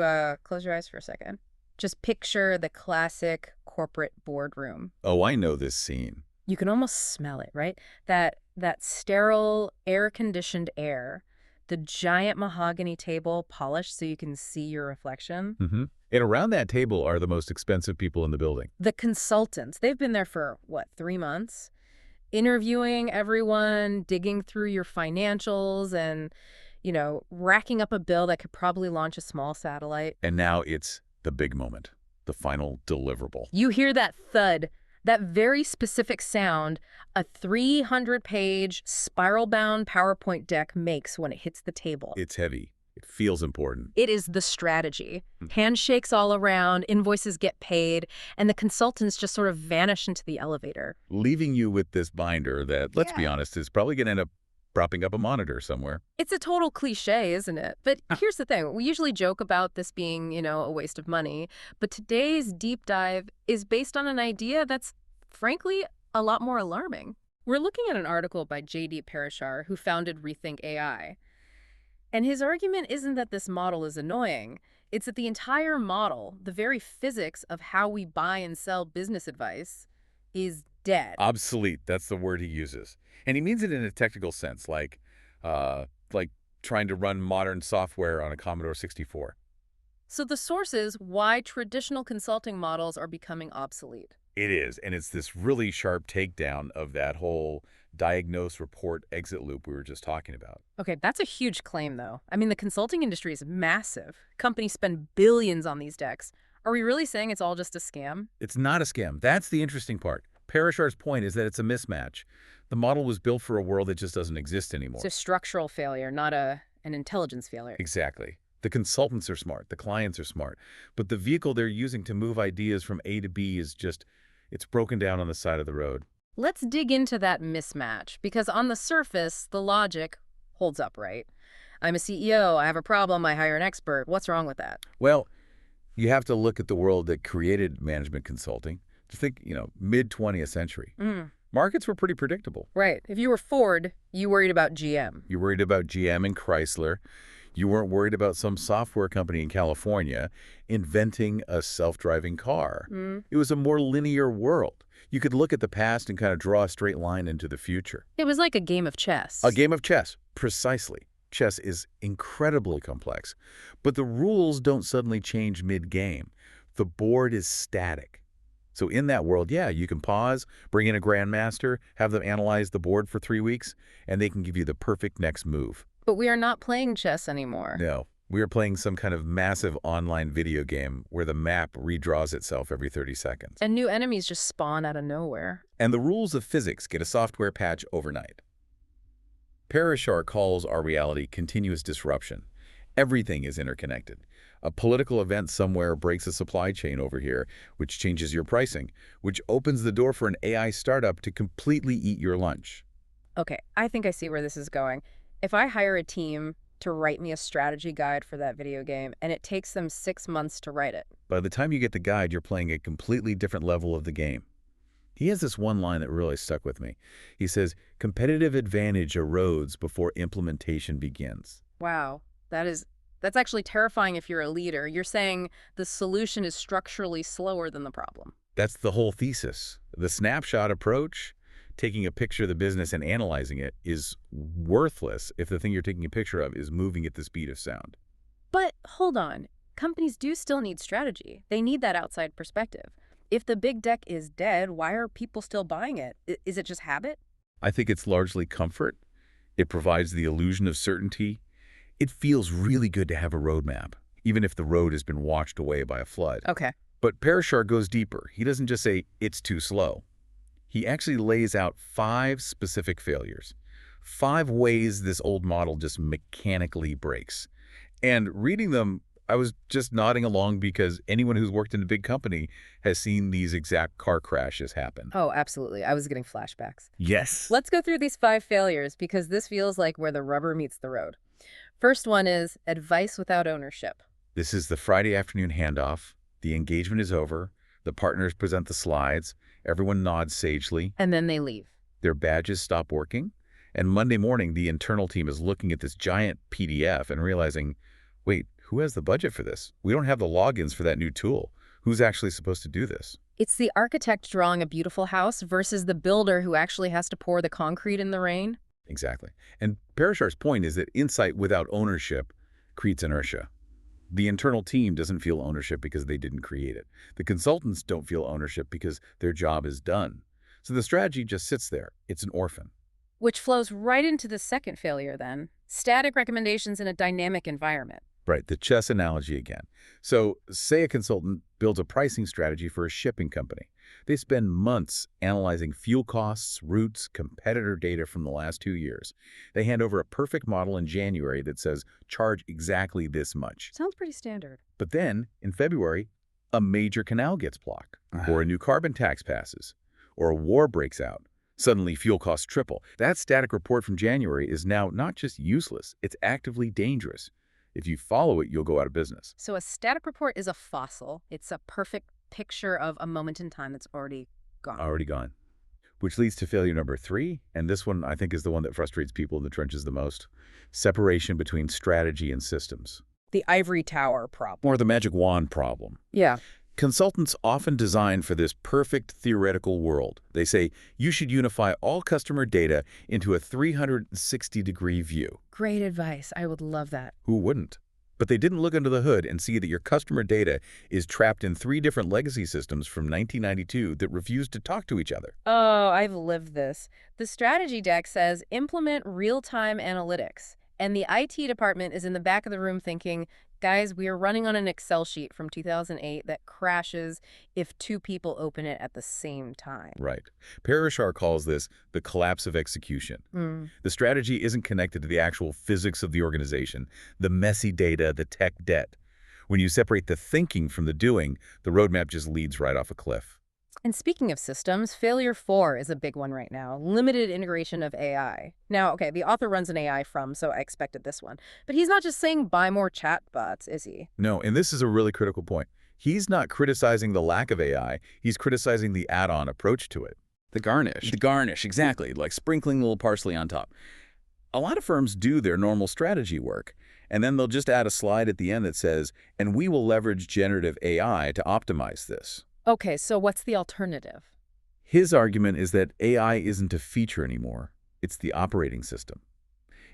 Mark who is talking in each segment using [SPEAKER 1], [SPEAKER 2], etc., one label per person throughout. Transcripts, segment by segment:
[SPEAKER 1] to close your eyes for a second. Just picture the classic corporate boardroom.
[SPEAKER 2] Oh, I know this scene.
[SPEAKER 1] You can almost smell it, right? That sterile, air-conditioned air, the giant mahogany table polished so you can see your reflection.
[SPEAKER 2] Mm-hmm. And around that table are the most expensive people in the building.
[SPEAKER 1] The consultants, they've been there for, what, 3 months? Interviewing everyone, digging through your financials, and, racking up a bill that could probably launch a small satellite.
[SPEAKER 2] And now it's the big moment, the final deliverable.
[SPEAKER 1] You hear that thud, that very specific sound a 300-page spiral-bound PowerPoint deck makes when it hits the table.
[SPEAKER 2] It's heavy. It feels important.
[SPEAKER 1] It is the strategy. Handshakes all around, invoices get paid, and the consultants just sort of vanish into the elevator.
[SPEAKER 2] Leaving you with this binder that, let's be honest, is probably going to end up propping up a monitor somewhere.
[SPEAKER 1] It's a total cliche, isn't it? But here's the thing. We usually joke about this being, a waste of money. But today's deep dive is based on an idea that's, frankly, a lot more alarming. We're looking at an article by J.D. Parashar, who founded Rethink AI. And his argument isn't that this model is annoying. It's that the entire model, the very physics of how we buy and sell business advice, is dead.
[SPEAKER 2] Obsolete, that's the word he uses. And he means it in a technical sense, like trying to run modern software on a Commodore 64.
[SPEAKER 1] So the source is why traditional consulting models are becoming obsolete.
[SPEAKER 2] It is, and it's this really sharp takedown of that whole diagnose, report, exit loop we were just talking about.
[SPEAKER 1] Okay, that's a huge claim, though. I mean, the consulting industry is massive. Companies spend billions on these decks. Are we really saying it's all just a scam?
[SPEAKER 2] It's not a scam. That's the interesting part. Parashar's point is that it's a mismatch. The model was built for a world that just doesn't exist anymore.
[SPEAKER 1] It's a structural failure, not an intelligence failure.
[SPEAKER 2] Exactly. The consultants are smart. The clients are smart. But the vehicle they're using to move ideas from A to B is just, it's broken down on the side of the road.
[SPEAKER 1] Let's dig into that mismatch, because on the surface, the logic holds up, right? I'm a CEO, I have a problem, I hire an expert. What's wrong with that?
[SPEAKER 2] Well, you have to look at the world that created management consulting. Just think, mid-20th century. Markets were pretty predictable.
[SPEAKER 1] Right. If you were Ford, you worried about GM.
[SPEAKER 2] You worried about GM and Chrysler. You weren't worried about some software company in California inventing a self-driving car. It was a more linear world. You could look at the past and kind of draw a straight line into the future.
[SPEAKER 1] It was like a game of chess.
[SPEAKER 2] A game of chess, precisely. Chess is incredibly complex, but the rules don't suddenly change mid-game. The board is static. So in that world, yeah, you can pause, bring in a grandmaster, have them analyze the board for 3 weeks, and they can give you the perfect next move.
[SPEAKER 1] But we are not playing chess anymore.
[SPEAKER 2] No, we are playing some kind of massive online video game where the map redraws itself every 30 seconds.
[SPEAKER 1] And new enemies just spawn out of nowhere.
[SPEAKER 2] And the rules of physics get a software patch overnight. Parashar calls our reality continuous disruption. Everything is interconnected. A political event somewhere breaks a supply chain over here, which changes your pricing, which opens the door for an AI startup to completely eat your lunch.
[SPEAKER 1] Okay, I think I see where this is going. If I hire a team to write me a strategy guide for that video game, and it takes them 6 months to write it.
[SPEAKER 2] By the time you get the guide, you're playing a completely different level of the game. He has this one line that really stuck with me. He says, competitive advantage erodes before implementation begins.
[SPEAKER 1] Wow, that's actually terrifying if you're a leader. You're saying the solution is structurally slower than the problem.
[SPEAKER 2] That's the whole thesis. The snapshot approach, taking a picture of the business and analyzing it, is worthless if the thing you're taking a picture of is moving at the speed of sound.
[SPEAKER 1] But hold on. Companies do still need strategy. They need that outside perspective. If the big deck is dead, why are people still buying it? Is it just habit?
[SPEAKER 2] I think it's largely comfort. It provides the illusion of certainty. It feels really good to have a roadmap, even if the road has been washed away by a flood.
[SPEAKER 1] Okay.
[SPEAKER 2] But Parashar goes deeper. He doesn't just say, it's too slow. He actually lays out 5 specific failures, 5 ways this old model just mechanically breaks. And reading them, I was just nodding along because anyone who's worked in a big company has seen these exact car crashes happen.
[SPEAKER 1] Oh, absolutely. I was getting flashbacks.
[SPEAKER 2] Yes.
[SPEAKER 1] Let's go through these 5 failures because this feels like where the rubber meets the road. First one is advice without ownership.
[SPEAKER 2] This is the Friday afternoon handoff. The engagement is over. The partners present the slides. Everyone nods sagely.
[SPEAKER 1] And then they leave.
[SPEAKER 2] Their badges stop working. And Monday morning, the internal team is looking at this giant PDF and realizing, wait, Who has the budget for this? We don't have the logins for that new tool. Who's actually supposed to do this?
[SPEAKER 1] It's the architect drawing a beautiful house versus the builder who actually has to pour the concrete in the rain.
[SPEAKER 2] Exactly. And Parashar's point is that insight without ownership creates inertia. The internal team doesn't feel ownership because they didn't create it. The consultants don't feel ownership because their job is done. So the strategy just sits there. It's an orphan.
[SPEAKER 1] Which flows right into the second failure then, static recommendations in a dynamic environment.
[SPEAKER 2] Right, the chess analogy again. So say a consultant builds a pricing strategy for a shipping company. They spend months analyzing fuel costs, routes, competitor data from the last 2 years. They hand over a perfect model in January that says, charge exactly this much.
[SPEAKER 1] Sounds pretty standard.
[SPEAKER 2] But then, in February, a major canal gets blocked, or a new carbon tax passes, or a war breaks out. Suddenly, fuel costs triple. That static report from January is now not just useless, it's actively dangerous. If you follow it, you'll go out of business.
[SPEAKER 1] So a static report is a fossil. It's a perfect picture of a moment in time that's already gone.
[SPEAKER 2] Already gone. Which leads to failure number 3, and this one I think is the one that frustrates people in the trenches the most. Separation between strategy and systems.
[SPEAKER 1] The ivory tower problem.
[SPEAKER 2] Or the magic wand problem.
[SPEAKER 1] Yeah.
[SPEAKER 2] Consultants often design for this perfect theoretical world. They say, you should unify all customer data into a 360-degree view.
[SPEAKER 1] Great advice. I would love that.
[SPEAKER 2] Who wouldn't? But they didn't look under the hood and see that your customer data is trapped in 3 different legacy systems from 1992 that refuse to talk to each other.
[SPEAKER 1] Oh, I've lived this. The strategy deck says implement real-time analytics. And the IT department is in the back of the room thinking, guys, we are running on an Excel sheet from 2008 that crashes if 2 people open it at the same time.
[SPEAKER 2] Right. Parashar calls this the collapse of execution. The strategy isn't connected to the actual physics of the organization, the messy data, the tech debt. When you separate the thinking from the doing, the roadmap just leads right off a cliff.
[SPEAKER 1] And speaking of systems, failure 4 is a big one right now. Limited integration of AI. Now, okay, the author runs an AI firm, so I expected this one. But he's not just saying buy more chatbots, is he?
[SPEAKER 2] No, and this is a really critical point. He's not criticizing the lack of AI. He's criticizing the add-on approach to it.
[SPEAKER 3] The garnish.
[SPEAKER 2] The garnish, exactly, like sprinkling a little parsley on top. A lot of firms do their normal strategy work, and then they'll just add a slide at the end that says, and we will leverage generative AI to optimize this.
[SPEAKER 1] Okay, so what's the alternative?
[SPEAKER 2] His argument is that AI isn't a feature anymore. It's the operating system.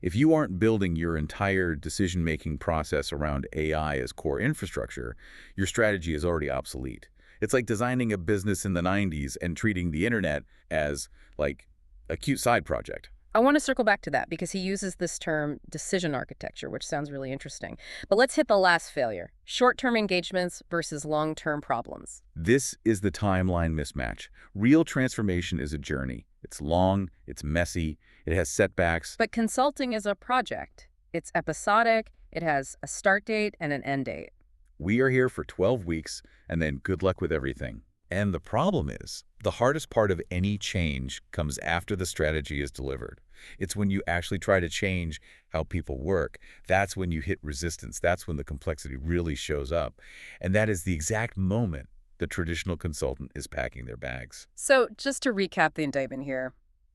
[SPEAKER 2] If you aren't building your entire decision-making process around AI as core infrastructure, your strategy is already obsolete. It's like designing a business in the 90s and treating the internet as, like, a cute side project.
[SPEAKER 1] I want to circle back to that because he uses this term decision architecture, which sounds really interesting. But let's hit the last failure, short-term engagements versus long-term problems.
[SPEAKER 2] This is the timeline mismatch. Real transformation is a journey. It's long, it's messy, it has setbacks.
[SPEAKER 1] But consulting is a project. It's episodic, it has a start date and an end date.
[SPEAKER 2] We are here for 12 weeks, and then good luck with everything. And the problem is, the hardest part of any change comes after the strategy is delivered. It's when you actually try to change how people work. That's when you hit resistance. That's when the complexity really shows up. And that is the exact moment the traditional consultant is packing their bags.
[SPEAKER 1] So just to recap the indictment here,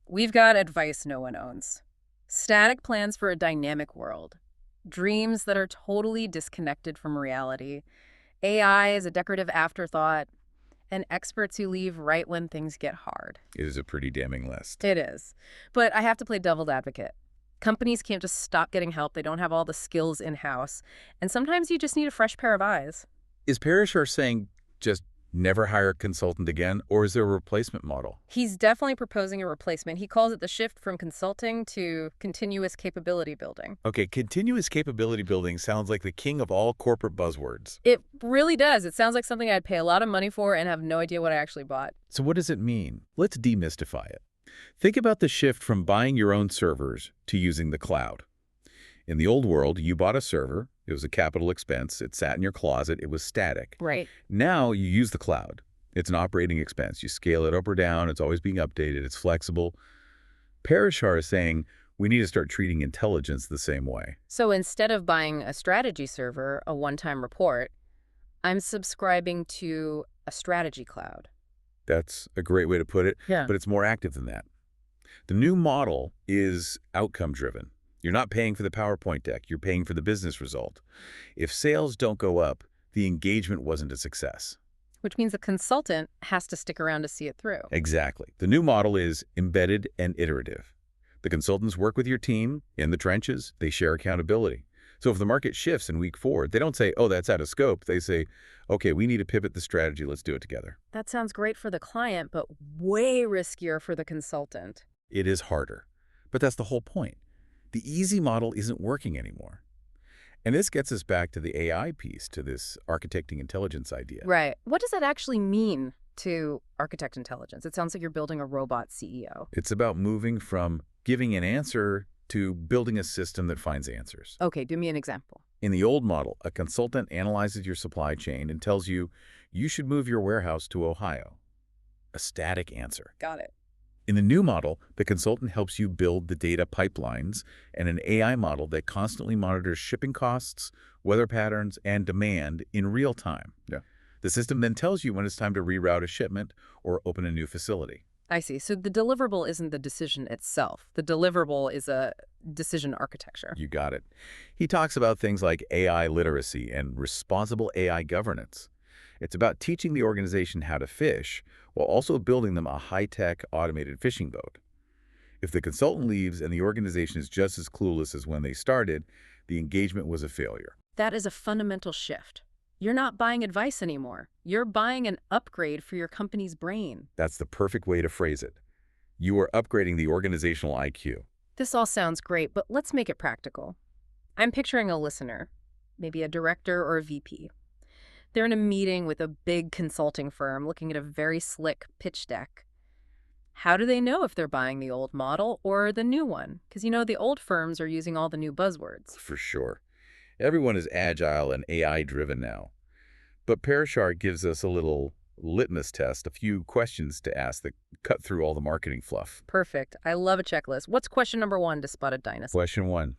[SPEAKER 1] we've got advice no one owns. Static plans for a dynamic world. Dreams that are totally disconnected from reality. AI is a decorative afterthought. And experts who leave right when things get hard.
[SPEAKER 2] It is a pretty damning list.
[SPEAKER 1] It is. But I have to play devil's advocate. Companies can't just stop getting help. They don't have all the skills in-house. And sometimes you just need a fresh pair of eyes.
[SPEAKER 2] Is Parashar saying just never hire a consultant again, or is there a replacement model?
[SPEAKER 1] He's definitely proposing a replacement. He calls it the shift from consulting to continuous capability building.
[SPEAKER 2] Okay, continuous capability building sounds like the king of all corporate buzzwords.
[SPEAKER 1] It really does. It sounds like something I'd pay a lot of money for and have no idea what I actually bought.
[SPEAKER 2] So what does it mean? Let's demystify it. Think about the shift from buying your own servers to using the cloud. In the old world, you bought a server. It was a capital expense. It sat in your closet. It was static.
[SPEAKER 1] Right.
[SPEAKER 2] Now you use the cloud. It's an operating expense. You scale it up or down. It's always being updated. It's flexible. Parashar is saying we need to start treating intelligence the same way.
[SPEAKER 1] So instead of buying a strategy server, a one-time report, I'm subscribing to a strategy cloud.
[SPEAKER 2] That's a great way to put it,
[SPEAKER 1] Yeah.
[SPEAKER 2] but it's more active than that. The new model is outcome-driven. You're not paying for the PowerPoint deck, you're paying for the business result. If sales don't go up, the engagement wasn't a success.
[SPEAKER 1] Which means the consultant has to stick around to see it through.
[SPEAKER 2] Exactly. The new model is embedded and iterative. The consultants work with your team in the trenches. They share accountability. So if the market shifts in week 4, they don't say, oh, that's out of scope. They say, okay, we need to pivot the strategy. Let's do it together.
[SPEAKER 1] That sounds great for the client, but way riskier for the consultant.
[SPEAKER 2] It is harder. But that's the whole point. The easy model isn't working anymore. And this gets us back to the AI piece, to this architecting intelligence idea.
[SPEAKER 1] Right. What does that actually mean to architect intelligence? It sounds like you're building a robot CEO.
[SPEAKER 2] It's about moving from giving an answer to building a system that finds answers.
[SPEAKER 1] Okay, give me an example.
[SPEAKER 2] In the old model, a consultant analyzes your supply chain and tells you you should move your warehouse to Ohio. A static answer.
[SPEAKER 1] Got it.
[SPEAKER 2] In the new model, the consultant helps you build the data pipelines and an AI model that constantly monitors shipping costs, weather patterns, and demand in real time. Yeah. The system then tells you when it's time to reroute a shipment or open a new facility.
[SPEAKER 1] I see. So the deliverable isn't the decision itself. The deliverable is a decision architecture.
[SPEAKER 2] You got it. He talks about things like AI literacy and responsible AI governance. It's about teaching the organization how to fish while also building them a high-tech automated fishing boat. If the consultant leaves and the organization is just as clueless as when they started, the engagement was a failure.
[SPEAKER 1] That is a fundamental shift. You're not buying advice anymore. You're buying an upgrade for your company's brain.
[SPEAKER 2] That's the perfect way to phrase it. You are upgrading the organizational IQ.
[SPEAKER 1] This all sounds great, but let's make it practical. I'm picturing a listener, maybe a director or a VP. They're in a meeting with a big consulting firm looking at a very slick pitch deck. How do they know if they're buying the old model or the new one? Because, the old firms are using all the new buzzwords.
[SPEAKER 2] For sure. Everyone is agile and AI-driven now. But Parashar gives us a little litmus test, a few questions to ask that cut through all the marketing fluff.
[SPEAKER 1] Perfect. I love a checklist. What's question number 1 to spot a dinosaur?
[SPEAKER 2] Question 1.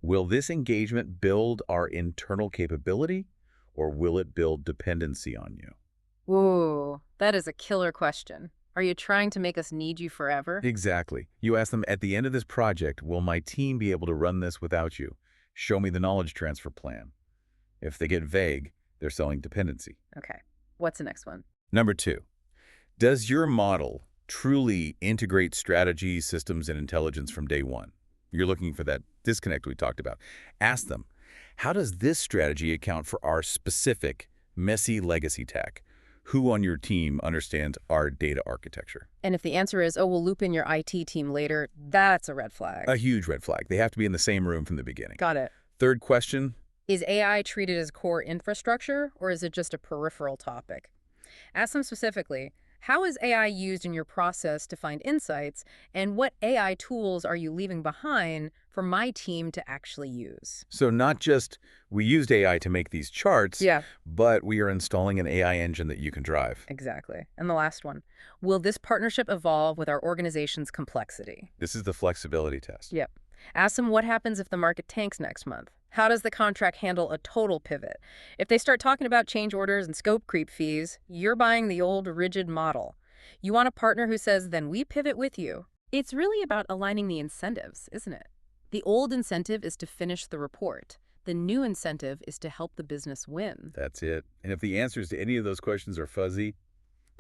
[SPEAKER 2] Will this engagement build our internal capability, or will it build dependency on you?
[SPEAKER 1] Ooh, that is a killer question. Are you trying to make us need you forever?
[SPEAKER 2] Exactly. You ask them, at the end of this project, will my team be able to run this without you? Show me the knowledge transfer plan. If they get vague, they're selling dependency.
[SPEAKER 1] Okay. What's the next one?
[SPEAKER 2] Number 2, does your model truly integrate strategy, systems, and intelligence from day one? You're looking for that disconnect we talked about. Ask them, how does this strategy account for our specific, messy legacy tech? Who on your team understands our data architecture?
[SPEAKER 1] And if the answer is, oh, we'll loop in your IT team later, that's a red flag.
[SPEAKER 2] A huge red flag. They have to be in the same room from the beginning.
[SPEAKER 1] Got it.
[SPEAKER 2] Third question.
[SPEAKER 1] Is AI treated as core infrastructure, or is it just a peripheral topic? Ask them specifically, how is AI used in your process to find insights, and what AI tools are you leaving behind for my team to actually use?
[SPEAKER 2] So not just we used AI to make these charts,
[SPEAKER 1] Yeah.
[SPEAKER 2] but we are installing an AI engine that you can drive.
[SPEAKER 1] Exactly. And the last one, will this partnership evolve with our organization's complexity?
[SPEAKER 2] This is the flexibility test.
[SPEAKER 1] Yep. Ask them what happens if the market tanks next month. How does the contract handle a total pivot? If they start talking about change orders and scope creep fees, you're buying the old rigid model. You want a partner who says, then we pivot with you. It's really about aligning the incentives, isn't it? The old incentive is to finish the report. The new incentive is to help the business win.
[SPEAKER 2] That's it. And if the answers to any of those questions are fuzzy,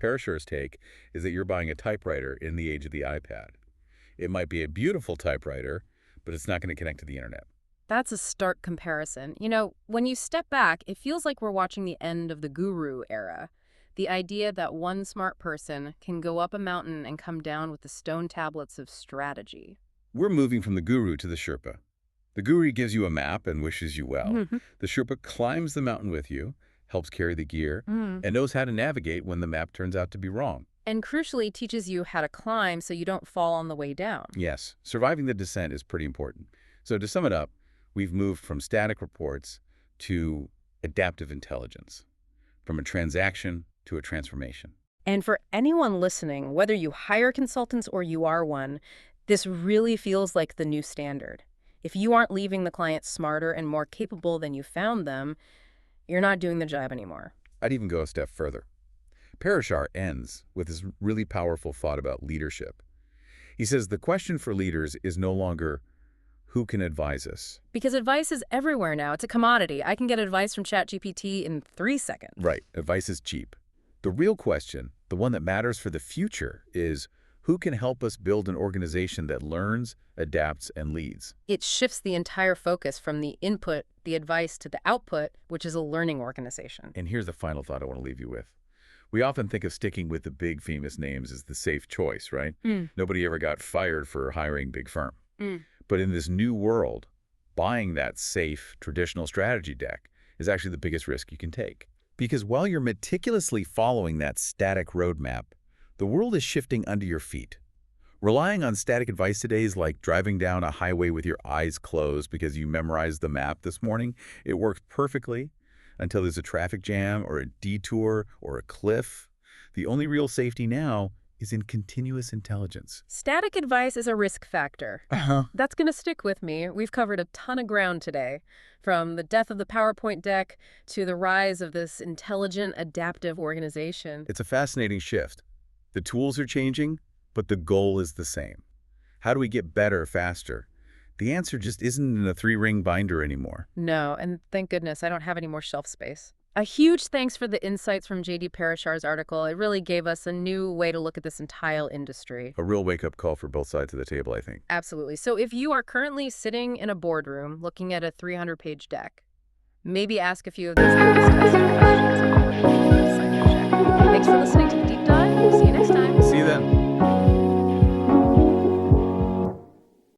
[SPEAKER 2] Parashar's take is that you're buying a typewriter in the age of the iPad. It might be a beautiful typewriter, but it's not going to connect to the internet.
[SPEAKER 1] That's a stark comparison. When you step back, it feels like we're watching the end of the guru era. The idea that one smart person can go up a mountain and come down with the stone tablets of strategy.
[SPEAKER 2] We're moving from the guru to the Sherpa. The guru gives you a map and wishes you well. The Sherpa climbs the mountain with you, helps carry the gear, and knows how to navigate when the map turns out to be wrong.
[SPEAKER 1] And crucially teaches you how to climb so you don't fall on the way down.
[SPEAKER 2] Yes, surviving the descent is pretty important. So to sum it up, we've moved from static reports to adaptive intelligence, from a transaction to a transformation.
[SPEAKER 1] And for anyone listening, whether you hire consultants or you are one, this really feels like the new standard. If you aren't leaving the client smarter and more capable than you found them, you're not doing the job anymore.
[SPEAKER 2] I'd even go a step further. Parashar ends with this really powerful thought about leadership. He says the question for leaders is no longer, Who can advise us?
[SPEAKER 1] Because advice is everywhere now. It's a commodity. I can get advice from ChatGPT in 3 seconds.
[SPEAKER 2] Right, advice is cheap. The real question, the one that matters for the future, is who can help us build an organization that learns, adapts, and leads?
[SPEAKER 1] It shifts the entire focus from the input, the advice, to the output, which is a learning organization.
[SPEAKER 2] And here's the final thought I want to leave you with. We often think of sticking with the big famous names as the safe choice, right? Nobody ever got fired for hiring big firm. But in this new world, buying that safe, traditional strategy deck is actually the biggest risk you can take. Because while you're meticulously following that static roadmap, the world is shifting under your feet. Relying on static advice today is like driving down a highway with your eyes closed because you memorized the map this morning. It works perfectly until there's a traffic jam or a detour or a cliff. The only real safety now is in continuous intelligence.
[SPEAKER 1] Static advice is a risk factor. That's going to stick with me. We've covered a ton of ground today, from the death of the PowerPoint deck to the rise of this intelligent, adaptive organization.
[SPEAKER 2] It's a fascinating shift. The tools are changing, but the goal is the same. How do we get better, faster? The answer just isn't in a 3-ring binder anymore.
[SPEAKER 1] No, and thank goodness I don't have any more shelf space. A huge thanks for the insights from J.D. Parishar's article. It really gave us a new way to look at this entire industry.
[SPEAKER 2] A real wake-up call for both sides of the table, I think.
[SPEAKER 1] Absolutely. So if you are currently sitting in a boardroom looking at a 300-page deck, maybe ask a few of these testing questions. Thanks for listening to The Deep Dive. See you next time.
[SPEAKER 2] See you then.